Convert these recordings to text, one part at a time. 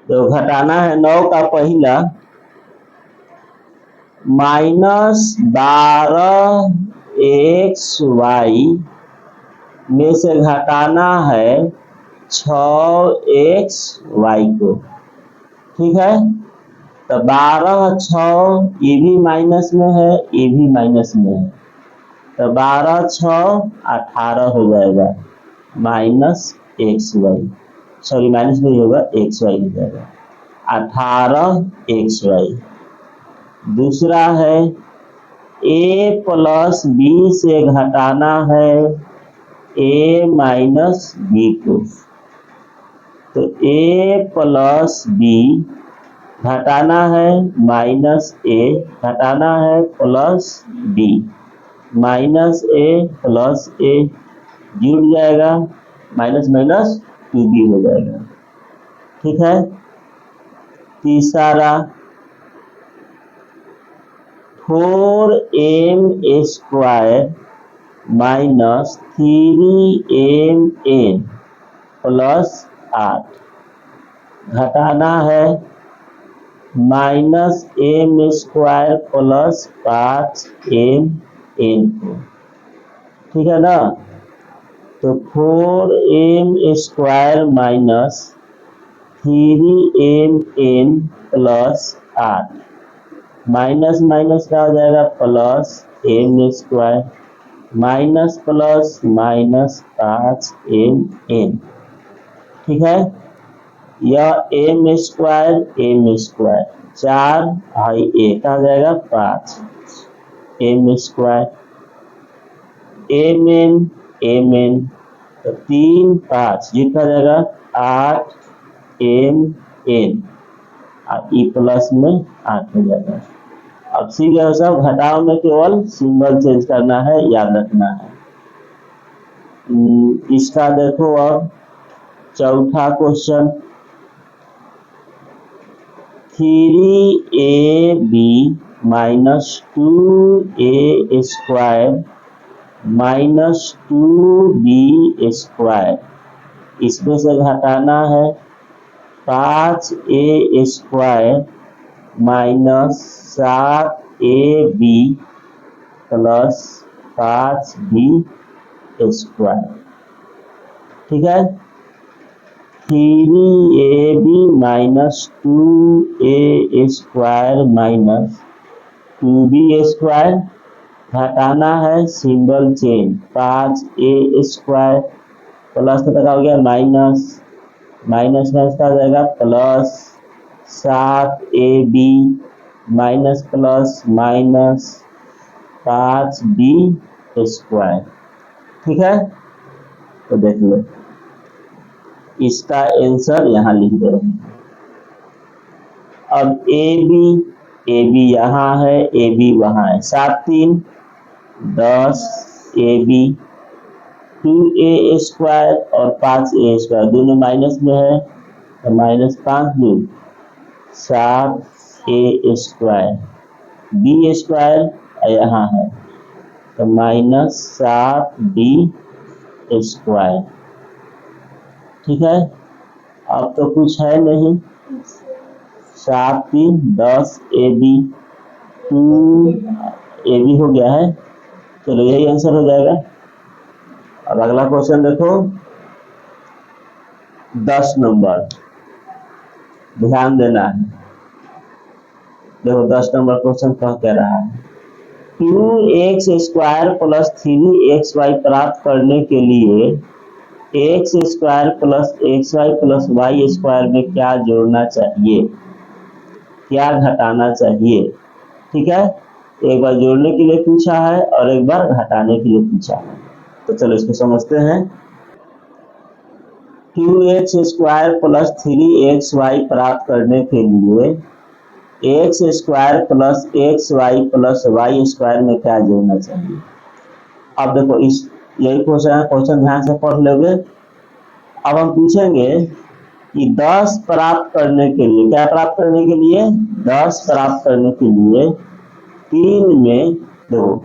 तो घटाना है 9 का पहला -12xy में से घटाना है 6xy को। ठीक है, तो 12 6 ये भी माइनस में है, ये भी माइनस में है, तो 12 6 18 हो जाएगा -xy, सॉरी माइनस नहीं होगा, xy हो जाएगा 18xy। दूसरा है a प्लस b से घटाना है a माइनस b को। तो a प्लस b घटाना है माइनस a, घटाना है plus b, minus a plus a जुड़ जाएगा, माइनस माइनस 2b हो जाएगा। ठीक है, तीसरा 4m square minus 3mn plus 8 घटाना है -m स्क्वायर प्लस 5mn को। ठीक है ना, तो 4m square minus 3mn plus 8 minus minus क्या हो जाएगा plus m square minus plus minus 5mn। ठीक है, यह m स्क्वायर 4 भाई 1 आ जाएगा 5 m स्क्वायर mn तो 3 5 जितना जाएगा 8mn और e प्लस में 8 हो जाएगा। अब सीधे सब घटाव में केवल सिंबल चेंज करना है, याद रखना है। इसका देखो अब चौथा question 3ab minus 2a square minus 2b square, इसमें से घटाना है 5a square minus 7ab plus 5b square. ठीक है, 3ab minus 2a square minus 2b square घटाना है symbol change 5a square plus तक हो गया माइनस माइनस माइनस का जाएगा plus 7ab minus plus minus 5b square. ठीक है, तो देख लो इसका आंसर यहाँ लिख दे रहे हैं। अब ab यहाँ है, ab वहाँ है, 7 3 10 ab 2a स्क्वायर और 5a स्क्वायर दोनों माइनस में है, तो minus 5 2 7a square b square यहाँ है, तो माइनस 7b स्क्वायर। ठीक है, अब तो कुछ है नहीं, 7 3 10 ab 2ab हो गया है, चलो यही आंसर हो जाएगा। अब अगला क्वेश्चन देखो 10 नंबर, ध्यान देना है। देखो 10 नंबर क्वेश्चन कह रहा है 2x स्क्वायर प्लस 3xy प्राप्त करने के लिए x square plus xy plus y square में क्या जोड़ना चाहिए, क्या घटाना चाहिए। ठीक है, एक बार जोड़ने के लिए पूछा है और एक बार घटाने के लिए पूछा है, तो चलो इसको समझते हैं। 2x स्क्वायर प्लस 3xy प्राप्त करने के लिए x square plus xy plus y square में क्या जोड़ना चाहिए। अब देखो इस यही क्वेश्चन ध्यान से पढ़ लोगे। अब हम पूछेंगे कि 10 प्राप्त करने के लिए, क्या प्राप्त करने के लिए 10 प्राप्त करने के लिए 3 में देखो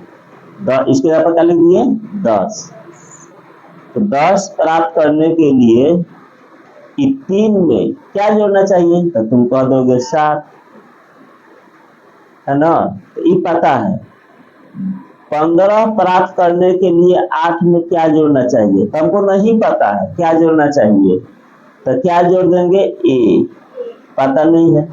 इसके यहाँ पर क्या लिख दिए 10, तो 10 प्राप्त करने के लिए कि 3 में क्या जोड़ना चाहिए, तो तुम कह दोगे 7, है ना। तो ये पता है। 15 प्राप्त करने के लिए 8 में क्या जोड़ना चाहिए, तो हमको नहीं पता है क्या जोड़ना चाहिए, तो क्या जोड़ देंगे, ए, पता नहीं है।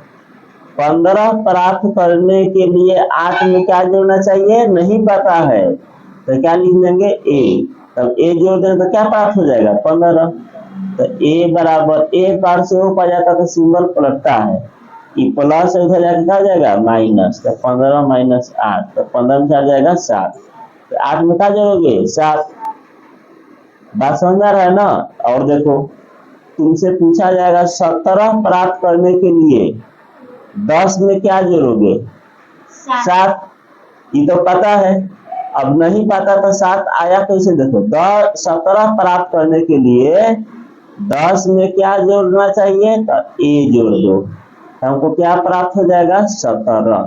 15 प्राप्त करने के लिए 8 में क्या जोड़ना चाहिए, नहीं पता है, तो क्या लिख देंगे, ए। तब ए जोड़ दें तो क्या प्राप्त हो जाएगा, 15। तो ए बराबर ए पार से हो पा जाता तो सिंबल पलटता है, ये प्लस उधर जाके क्या हो जाएगा, माइनस। तो 15 माइनस 8, तो 15 में क्या जाएगा, 7। तो 8 में क्या जोड़ोगे, 7। बात समझ में आ रहा है ना। और देखो तुमसे पूछा जाएगा 17 प्राप्त करने के लिए 10 में क्या जोड़ोगे, 7। ये तो पता है, अब नहीं पता तो 7 आया कैसे, देखो 17 प्राप्त करने के लिए 10 में क्या जोड़ना चाहिए, तो ए जोड़ दो, तो हमको क्या प्राप्त हो जाएगा, 17।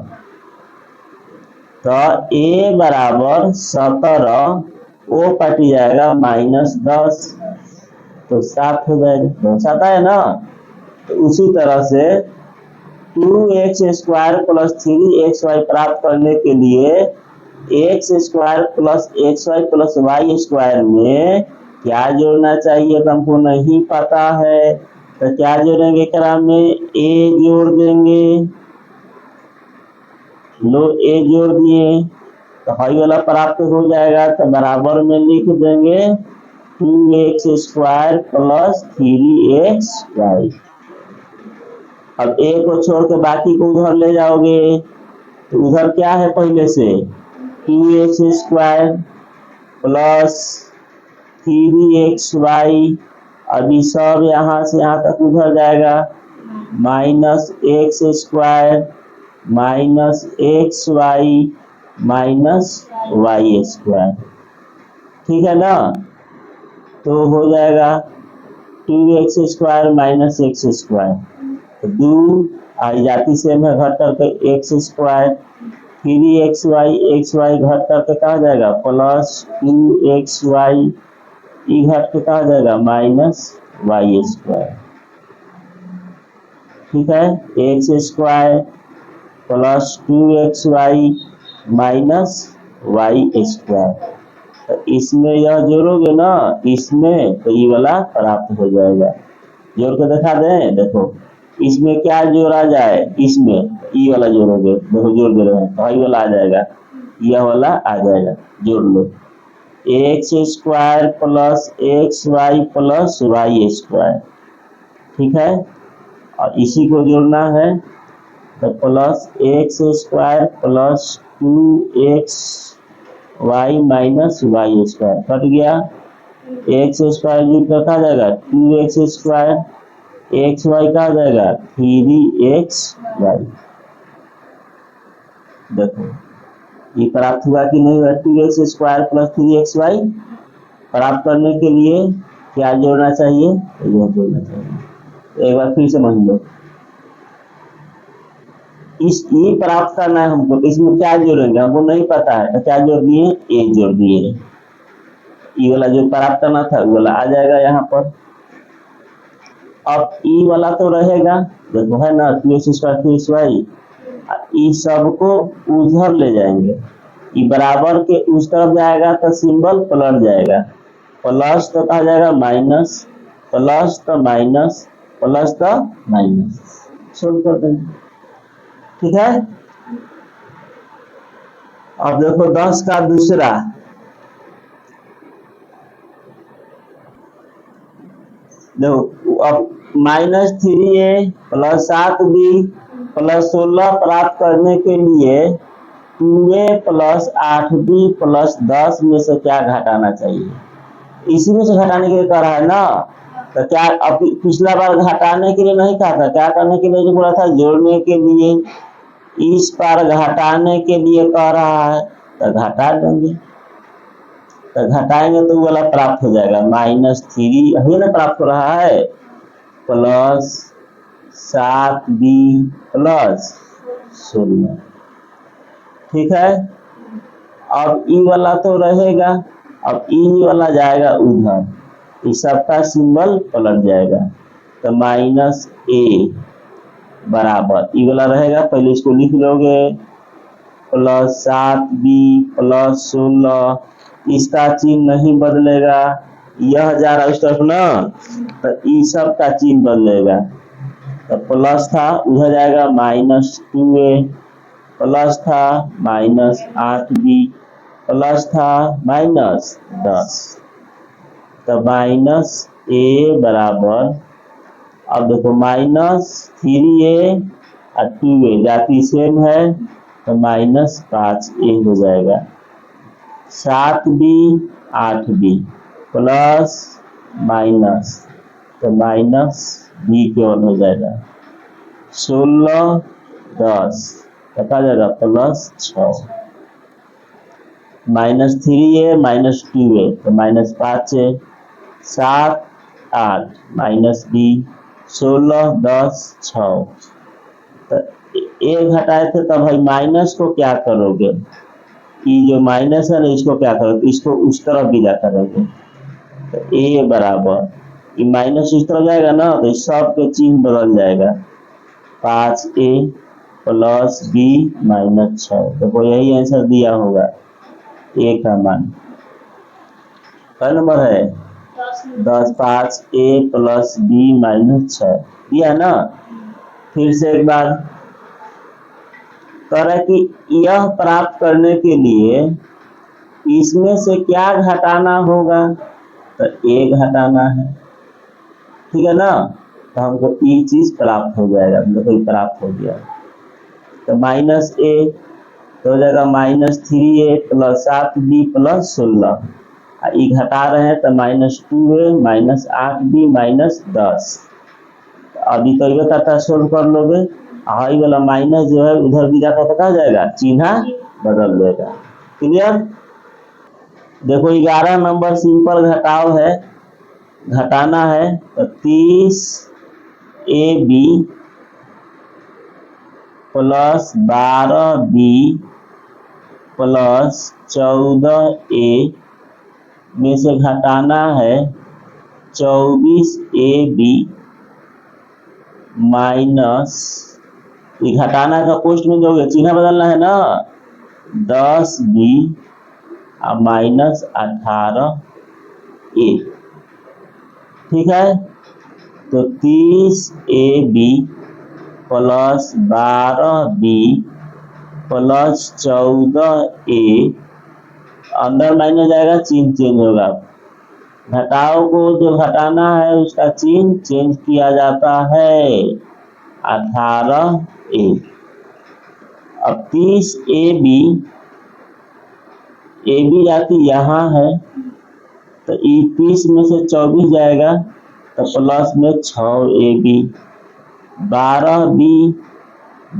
तो ए बराबर 17, वो कट जाएगा -10, तो 7 हो जाएगा, 7 है ना। तो उसी तरह से 2x² प्लस 3xy प्राप्त करने के लिए x² plus xy plus y² में क्या जोड़ना चाहिए, तो हमको नहीं पता है, तो क्या जोड़ेंगे, करा में a जोड़ देंगे, लो a जोड़ दिए, तो हाई वाला प्राप्त हो जाएगा, तो बराबर में लिख देंगे 2x² प्लस 3xy। अब a को छोड़ के बाकी को उधर ले जाओगे, तो उधर क्या है, पहले से 2x² प्लस 3xy, अभी सब यहाँ से यहाँ तक उधर जाएगा, -x² minus xy minus y², ठीक है ना। तो हो जाएगा 2x² माइनस x², तो 2 आई जाती से में घट करके x², 3xy घट करके कहा जाएगा प्लस 2xy, ई घट के कहा जाएगा -y², ठीक है। x² plus 2xy minus y², तो इसमें यह जोड़ोगे ना, इसमें तो ये वाला प्राप्त हो जाएगा। जोड़ के दिखा दें, देखो इसमें क्या जोड़ा जाए, इसमें ई वाला जोड़ोगे, देखो जोड़ दे रहे हैं, तो ई वाला आ जाएगा, यह वाला आ जाएगा, जोड़ लो, x² plus xy plus y², ठीक है। और इसी को जोड़ना है, तो plus x² plus 2xy minus y² cut गया, x² जुड़ कर कहा जाएगा 2x², xy का आ जाएगा 3xy। देखो ये प्राप्त हुआ कि नहीं हुआ, 2x² प्लस 3xy प्राप्त करने के लिए क्या जोड़ना चाहिए, यह जोड़ना चाहिए। एक बार फिर से समझ लो, इस ये प्राप्त करना है हमको, तो इसमें क्या जोड़ेंगे हमको नहीं पता है, तो क्या जोड़ दिए, ए जोड़ दिए, ई वाला जो प्राप्त करना था वो वाला आ जाएगा यहाँ पर। अब ई वाला तो रहेगा, देखो है ना 2x² 3xy, ई सबको उधर ले जाएंगे, ई बराबर के उस तरफ जाएगा तो सिंबल पलट जाएगा, प्लस तो कहा जाएगा माइनस, प्लस तो माइनस, प्लस तो माइनस, सोल्व कर देंगे, ठीक है। अब देखो 10 का दूसरा, देखो अब -3a प्लस 7b प्लस 16 प्राप्त करने के लिए 2a प्लस 8b प्लस 10 में से क्या घटाना चाहिए, इसी में से घटाने के लिए कह रहा है ना। तो क्या अब पिछला बार घटाने के लिए नहीं कहा था, क्या करने के लिए जो बोला था, जोड़ने के लिए, इस बार घटाने के लिए कह रहा है, तो घटा देंगे, तो घटाएंगे तो वाला प्राप्त हो जाएगा, -3 ही ना प्राप्त हो रहा है, प्लस 7b प्लस 0, ठीक है। अब ई वाला तो रहेगा, अब ई वाला जाएगा उधर, इस सबका सिंबल पलट जाएगा, तो माइनस ए बराबर ई वाला रहेगा, पहले इसको लिख लोगे, प्लस 7b प्लस 16, इसका चिन्ह नहीं बदलेगा, यह जा रहा है उस तरफ ना, तो ई सब का चिन्ह बदलेगा, तो प्लस था उधर जाएगा -2a, प्लस था -8b, प्लस था -10, तो -a बराबर, अब देखो -3a और 2a जाती सेम है, तो -5a हो जाएगा, 7b 8b प्लस माइनस, तो -b केवल हो जाएगा, 16 10 क्या जाएगा +6, -3a -2a तो -5a, 7 8 -b 16 10 6, तो a घटाए थे, तब भाई माइनस को क्या करोगे, ये जो माइनस है ना इसको क्या करोगे, इसको उस तरफ भी जा करोगे, तो a बराबर ये माइनस उस तरफ जाएगा ना, तो इस सब के चिन्ह बदल जाएगा, 5a प्लस b -6, देखो यही आंसर दिया होगा, a का मान क्या नंबर है 10, 5a प्लस b -6 दिया ना। फिर से एक बार कह रहा है कि यह प्राप्त करने के लिए इसमें से क्या घटाना होगा, तो a घटाना है, ठीक है ना, तो हमको ये चीज प्राप्त हो जाएगा, देखो ये प्राप्त हो गया, तो -a तो हो जाएगा -3a प्लस 7b प्लस 16, ये घटा रहे हैं तो -2a -8b -10, अभी तो ये करता सोल्व कर लोगे, हाई वाला माइनस जो है उधर भी जाकर तो कहा जाएगा, चिन्ह बदल देगा, क्लियर। देखो 11 नंबर सिंपल घटाव है, घटाना है, तो 30ab plus 12b plus 14a में से घटाना है 24ab माइनस, ये घटाना का पोस्ट में दोगे, चिन्ह बदलना है ना, 10b और -18a, ठीक है, तो 30ab plus 12b plus 14a, अंदर माइनस जाएगा, चिन्ह चेंज होगा, घटाव को जो घटाना है उसका चिन्ह चेंज किया जाता है, 18a, अब 30ab जाती यहाँ है, तो 30 में से 24 जाएगा, तो प्लस में 6ab, 12b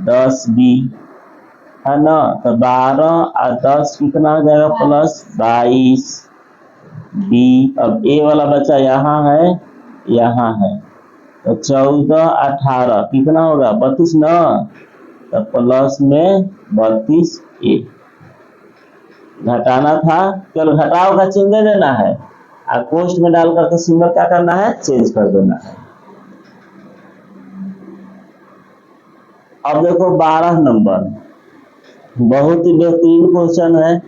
10b है ना, तो 12 और 10 कितना हो जाएगा प्लस 22b, अब a वाला बच्चा यहाँ है, तो 14 18 कितना होगा 32 ना, तो प्लस में 32a, घटाना था, केवल घटाव का चिन्ह दे देना है, और कोष्ठ में डाल करके सिंबल क्या करना है, चेंज कर देना है। अब देखो 12 नंबर बहुत ही बेहतरीन क्वेश्चन है,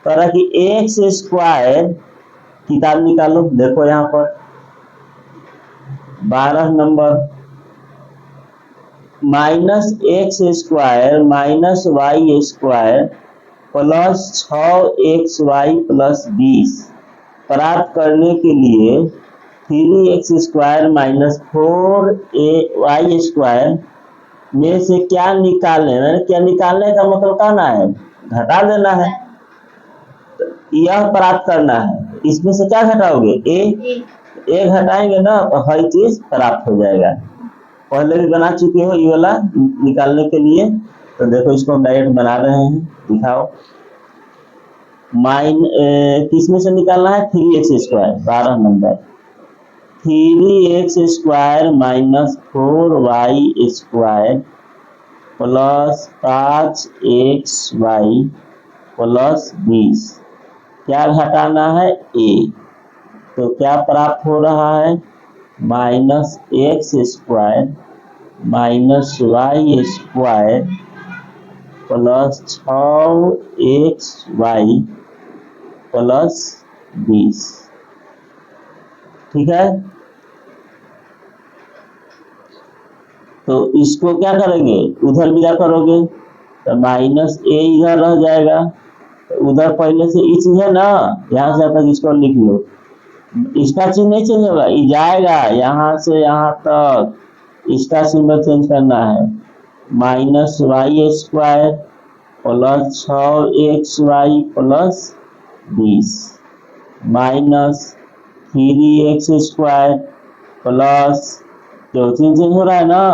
कह रहा कि एक्स स्क्वायर, किताब निकालो, देखो यहाँ पर 12 नंबर, -x² minus Y square plus 6xy plus 20 प्राप्त करने के लिए 3x² माइनस 4y² में से क्या निकालने, क्या निकालने का मतलब कहना है, घटा देना है, तो यह प्राप्त करना है, इसमें से क्या घटाओगे, ए घटाएंगे ना, तो हर चीज प्राप्त हो जाएगा, पहले भी बना चुके हो ये वाला निकालने के लिए, तो देखो इसको हम डायरेक्ट बना रहे हैं, दिखाओ, किसमें से निकालना है, 3x² 12 number, 3x² minus 4y² plus 5xy plus 20, क्या घटाना है, a, तो क्या प्राप्त हो रहा है, minus X square minus Y square plus 6xy plus 20। ठीक है, तो इसको क्या करेंगे, उधर विदा करोगे तो माइनस ए इधर रह जाएगा, तो उधर पहले से ई चीज है ना, यहाँ से तक इसको लिख लो, इसका चिन्ह नहीं चेंज होगा, ये जाएगा यहाँ से यहाँ तक, इसका सिंबल चेंज करना है, minus Y square plus 6xy plus 20 minus 3x square plus, जो चेंज हो रहा है ना,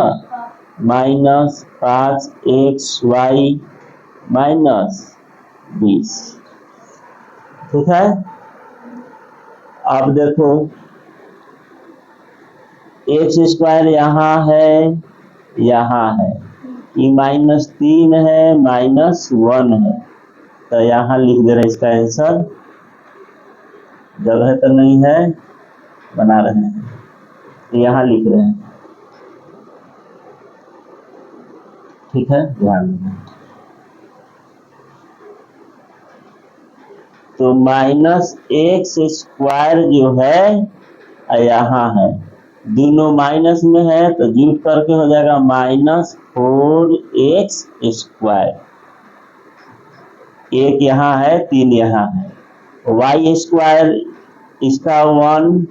माइनस 5xy माइनस 20। ठीक है, अब देखो एक्स स्क्वायर यहाँ है, यहाँ है, ये -3 है -1 है, तो यहाँ लिख दे रहे हैं इसका आंसर, जगह तो नहीं है, बना रहे हैं, यहाँ लिख रहे हैं। ठीक है, ध्यान देना। तो माइनस एक्स स्क्वायर जो है यहाँ है, दोनों माइनस में है तो जुट करके हो जाएगा -4x स्क्वायर, एक यहाँ है 3 यहाँ है, वाई स्क्वायर इसका 1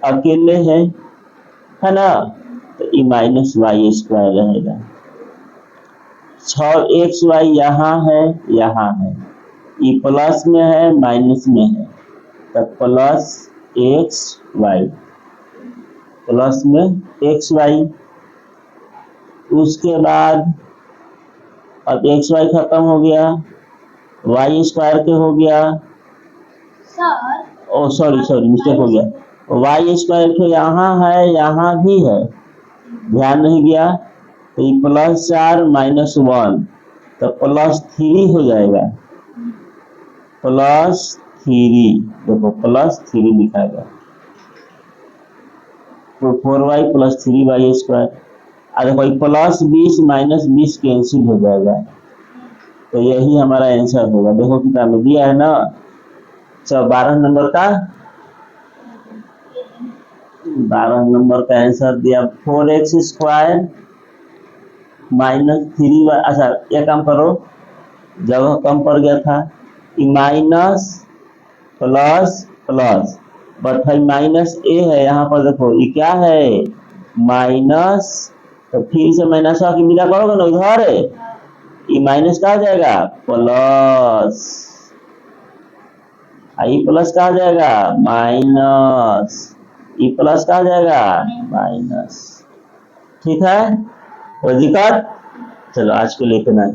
अकेले है ना, तो ये माइनस वाई स्क्वायर रहेगा, 6xy यहाँ है, यहाँ है, ये प्लस में है माइनस में है, तो प्लस xy प्लस में xy, उसके बाद अब xy खत्म हो गया, वाई स्क्वायर के हो गया, ओ सॉरी मिस्टेक हो गया, वाई स्क्वायर के यहाँ है, यहाँ भी है, ध्यान नहीं गया, तो ये +4 -1 तो +3 हो जाएगा, +3, देखो +3 लिखा गया, तो 4y + 3y स्क्वायर, देखो +20 -20 कैंसिल हो जाएगा, तो यही हमारा आंसर होगा। देखो किताब में दिया है ना, 12 नंबर का 12 नंबर का आंसर दिया 4x स्क्वायर -3y। अच्छा एक काम करो, जगह कम पड़ गया था, माइनस प्लस प्लस, बट है माइनस ए है, यहाँ पर देखो ये क्या है माइनस, तो फिर से माइनस की विदा करोगे ना उधर, ये माइनस कहा जाएगा प्लस, आई प्लस कहा जाएगा माइनस, ई प्लस कहा जाएगा माइनस। ठीक है, कोई दिक्कत? चलो आज के लिए इतना ही।